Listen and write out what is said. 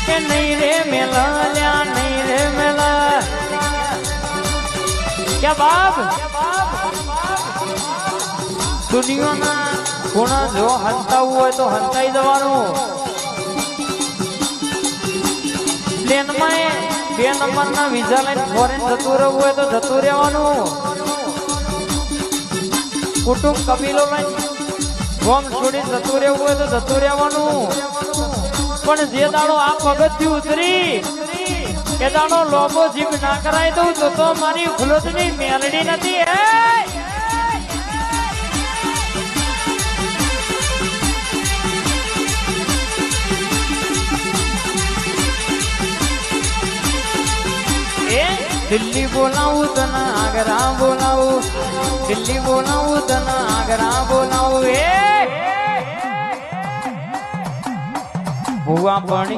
કે નહીં રે મેલા લ્યા નહીં રે મેલા ક્યાં બાપ દુનિયાના ગુણા જો હંતાવું હોય તો હંતાઈ જવાનું પ્લેનમાં 2 નંબરના વિઝા લઈને ફોરેન જતું રહેવું હોય તો જતું રહેવાનું કુટુંબ કબીલો લઈને ગોમ છોડી જતું રહેવું હોય તો જતું રહેવાનું પણ જે દાડો આ પગથિયું ઉતરી એ દાડો લોબો જીભ ના કરાય દઉં તો મારી ખુલતની મેલડી નથી दिल्ली बोलाऊं तना आगरा बोलाऊं दिल्ली बोलाऊं तना आगरा बोलाऊं बुआ पड़ी